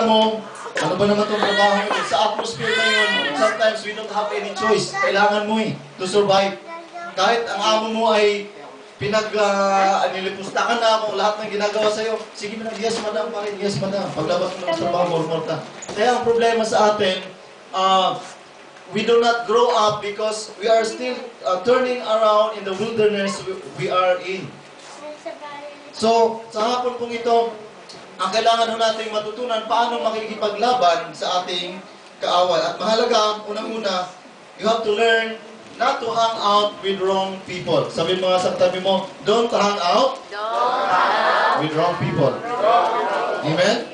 mo, ano ba naman itong trabaho ito? Sa atmosphere na yun, sometimes we don't have any choice. Kailangan mo to survive. Kahit ang amo mo ay nilipustakan na kung lahat ng ginagawa sa'yo, sige mo na, yes madam, bakit? Yes madam. Paglabas mo ng trabaho, more ka. Kaya ang problema sa atin, we do not grow up because we are still turning around in the wilderness we are in. So, sa hapon pong ito, ang kailangan natin matutunan paano makikipaglaban sa ating kaaway. At mahalaga, unang-una, you have to learn not to hang out with wrong people. Sabihin mga sa tabi mo, don't hang out with wrong people. Amen?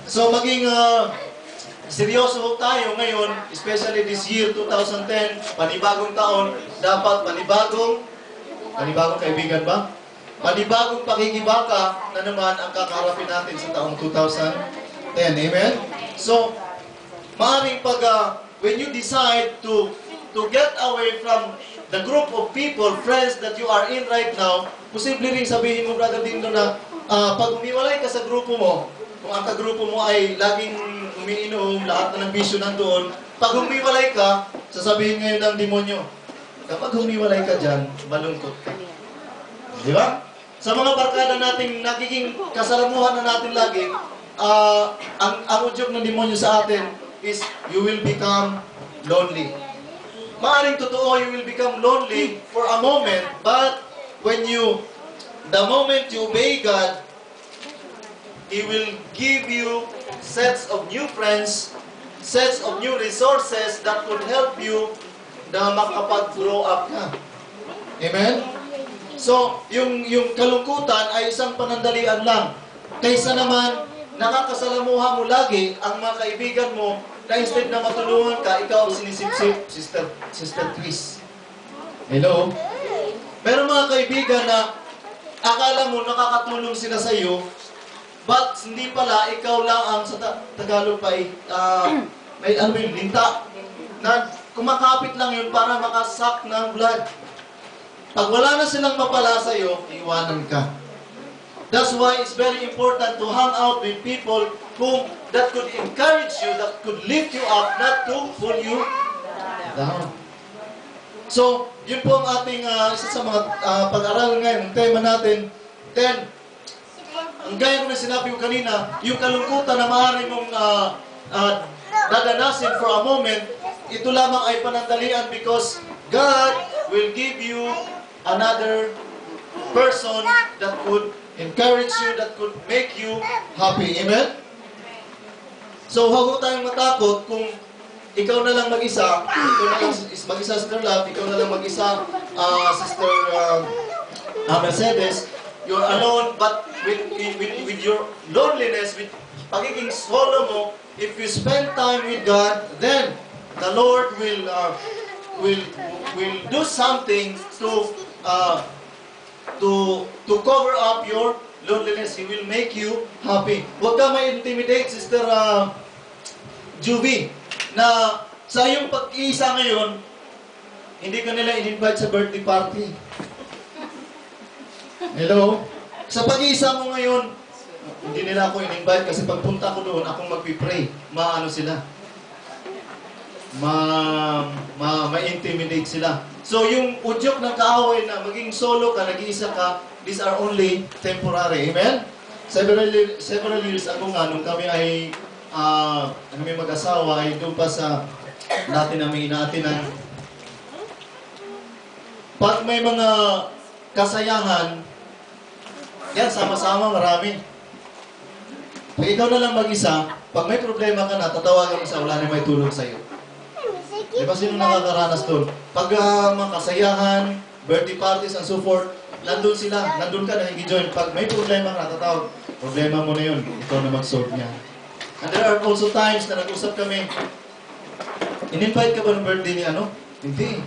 So, maging seryoso tayo ngayon, especially this year, 2010, panibagong taon, dapat panibagong kaibigan ba? Panibagong pakikibaka na naman ang kakaharapin natin sa taong 2010. Amen? So, maaaring when you decide to get away from the group of people, friends that you are in right now, posible rin sabihin mo, Brother Dindo, na pag umiwalay ka sa grupo mo, kung ang kagrupo mo ay laging umiinom, lahat na ng bisyo nandoon, pag humiwalay ka, sasabihin ngayon ng demonyo, kapag humiwalay ka dyan, malungkot ka. Di ba? Sa mga barkada nating nagiging kasalamuhan na natin lagi, ang udyok ng demonyo sa atin is you will become lonely. Maaring totoo, you will become lonely for a moment, but the moment you obey God, He will give you sets of new friends, sets of new resources that could help you na makapag-grow up ka. Amen? So, yung kalungkutan ay isang panandalian lang. Kaysa naman, nakakasalamuha mo lagi ang mga kaibigan mo na instead na matulungan ka, ikaw ang sinisipsip, Sister Chris. Hello? Pero mga kaibigan na akala mo nakakatulong sila sa iyo, but hindi pala, ikaw lang ang sa Tagalog pa may linta, na kumakapit lang yun para makasak ng blood. Pag wala na silang mapala sa iyo, iwanan ka. That's why it's very important to hang out with people that could encourage you, that could lift you up, not to pull you down. So, yun po ang ating isa sa mga pag-aaral ngayon, ang tema natin. Then, ang gaya ko na sinabi ko kanina, yung kalungkutan na maaari mong dadanasin for a moment, ito lamang ay panandalian because God will give you another person that could encourage you, that could make you happy. Amen? So, huwag tayong matakot kung ikaw na lang mag-isa, ikaw na lang mag-isa, Sister Love, ikaw na lang mag-isa, Sister Mercedes, you're alone, but with your loneliness, with pagiging solo mo, if you spend time with God, then the Lord will do something to cover up your loneliness. He will make you happy. Huwag ka ma-intimidate, Sister Juvie, na sa iyong pag-iisa ngayon, hindi ka nila in-invite sa birthday party. Hello? Sa pag-iisa mo ngayon, hindi nila ako in-invite kasi pagpunta ko doon, akong magpipray. Maano sila? Ma-intimidate sila. So, yung udyok ng kaaway na maging solo ka, nag-iisa ka, these are only temporary. Amen? Several years ago nga, nung kami ay mag-asawa, ay doon pa sa dati namin inaatinan. Pag may mga kasayahan, yan, sama-sama, marami. Pag ikaw na lang mag-isa, pag may problema ka na, tatawagan mo sa wala na may tulong sa'yo. Di ba sino nakakaranas doon? Pag mga kasayahan, birthday parties, and so forth, nandun sila, nandun ka na join. Pag may problema ka, tatawag, problema mo na yun, ikaw na mag-solve niya. And there are also times na nag-usap kami, in-invite ka ba ng birthday ni ano? Hindi.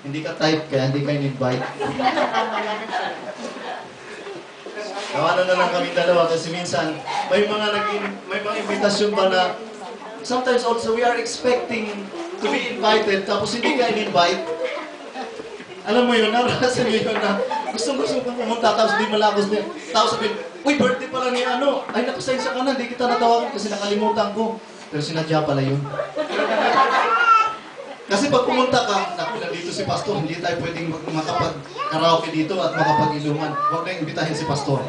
Hindi ka type, kaya hindi ka in-invite. Nawanan na lang kami dalawa kasi minsan, may mga invitasyon ba na sometimes also we are expecting to be invited, tapos hindi ka in-invite. Alam mo yun, narasan mo yun na Gusto kong pumunta, tapos di malakos din. Tapos sabihin, uy, birthday pala ni ano. Ay, napasensya ka na, di kita natawagan kasi nakalimutan ko. Pero sinadya pala yun. Kasi pag pumunta ka, naku, nandito si Pastor, hindi tayo pwedeng makapag-karaoke dito at makapag-iluman. Huwag na imbitahin si Pastor.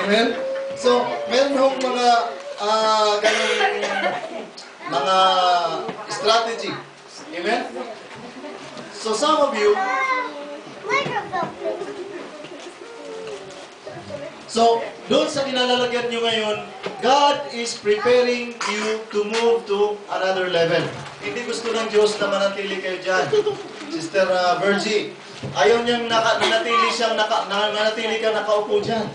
Amen? So, meron hong mga ganun mga strategy. Amen? So, some of you, so, doon sa kinalalagyan nyo ngayon, God is preparing you to move to another level. Hindi gusto ng Diyos na manatili kayo dyan. Sister Virgie, ayaw niyang nanatili kang nakaupo dyan.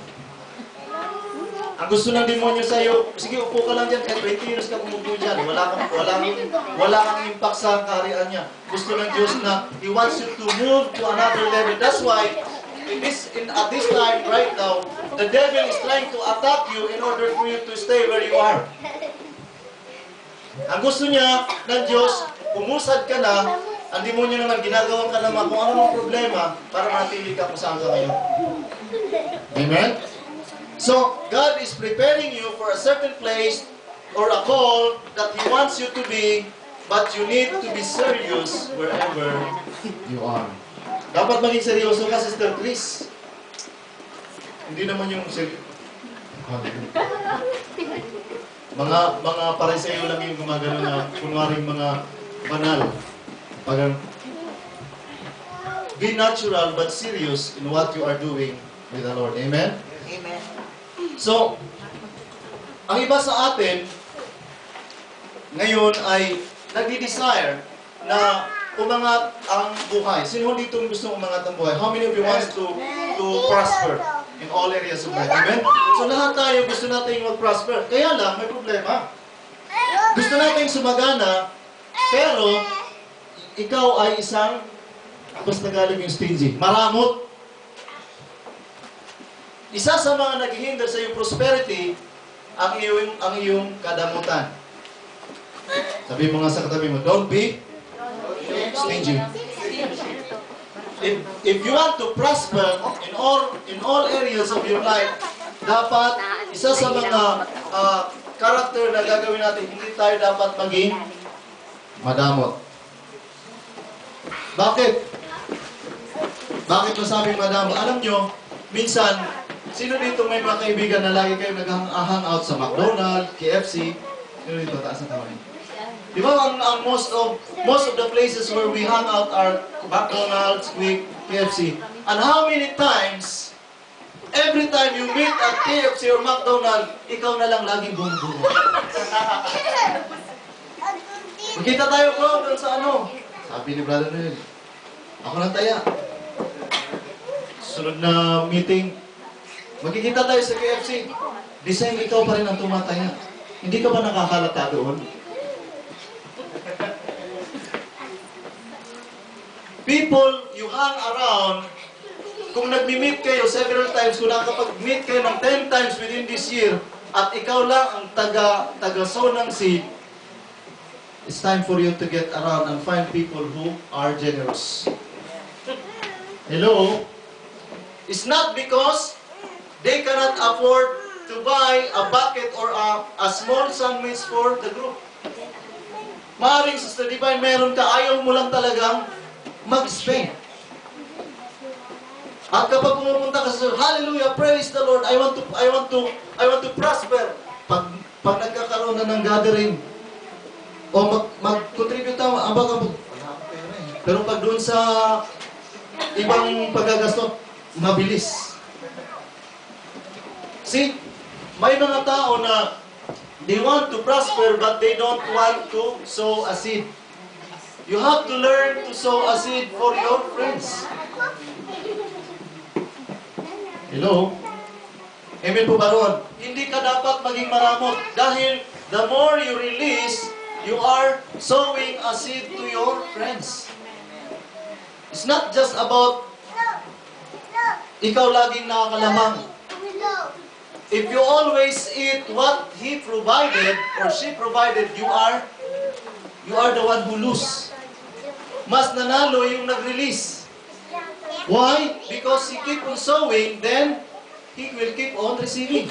Ang gusto ng demonyo sa'yo, sige, upo ka lang dyan, kahit 20 years ka umupo dyan. Wala kang impact sa kaharian niya. Gusto ng Diyos na He wants you to move to another level. That's why, at this time, right now, the devil is trying to attack you in order for you to stay where you are. Ang gusto niya ng Diyos, umusad ka na, ang demonyo naman, ginagawa ka naman kung ano ang problema para matili ka kung saan ka ngayon. Amen? So, God is preparing you for a certain place or a call that He wants you to be, but you need to be serious wherever you are. Dapat maging seryoso ka, Sister Chris. Hindi naman yung mga pareseyo lang yung gumagano na kunwaring mga banal. Be natural but serious in what you are doing with the Lord. Amen? Amen. So, ang iba sa atin ngayon ay nagdi-desire na umangat ang buhay. Sino dito gusto umangat ang buhay? How many of you wants to prosper in all areas of life? Amen? So lahat tayo gusto natin mag-prosper. Kaya lang, may problema. Gusto natin sumagana, pero ikaw ay isang, basta galing yung stingy, maramot. Isa sa mga naghihinder sa iyong prosperity, ang iyong kadamutan. Sabi mo nga sa katabi mo, don't be stingy. If you want to prosper in all areas of your life, dapat isa sa mga character na gagawin natin, hindi tayo dapat maging madamot. Bakit? Bakit masabing madamot? Alam nyo, minsan, sino dito may mga kaibigan na lagi kayo nag-hang out sa McDonald's, KFC? Sino dito? Taas na tawin. Di ba ang most of the places where we hang out are McDonald's, Quick, KFC. And how many times, every time you meet at KFC or McDonald's, ikaw na lang laging bumubungo. Magkita tayo bro, doon sa ano. Sabi ni Brother Noel, ako lang taya. Sunod na meeting, magkikita tayo sa KFC. Design ikaw pa rin ang tumataya. Hindi ka ba nakakalata doon? People you hang around, kung nagmi-meet kayo several times, kung nakapag-meet kayo ng 10 times within this year, at ikaw lang ang taga-sow ng seed, it's time for you to get around and find people who are generous. Hello? It's not because they cannot afford to buy a bucket or a small sandwich for the group. Maaaring, Sister Divine, meron ka, ayaw mo lang talagang mag-spend. At kapag pumunta ka sa hallelujah, praise the Lord, I want to prosper. Pag nagkakaroon na ng gathering, o mag-contribute tayo, wala akong pera eh. Pero pag doon sa ibang paggagastos, mabilis. See, may mga tao na they want to prosper but they don't want to sow a seed. You have to learn to sow a seed for your friends. Hello? Amen po ba ron? Hindi ka dapat maging maramot dahil the more you release, you are sowing a seed to your friends. It's not just about ikaw laging nakakalamang. If you always eat what he provided or she provided, you are the one who lose. Mas nanalo yung nag-release. Why? Because he keep on sowing, then he will keep on receiving.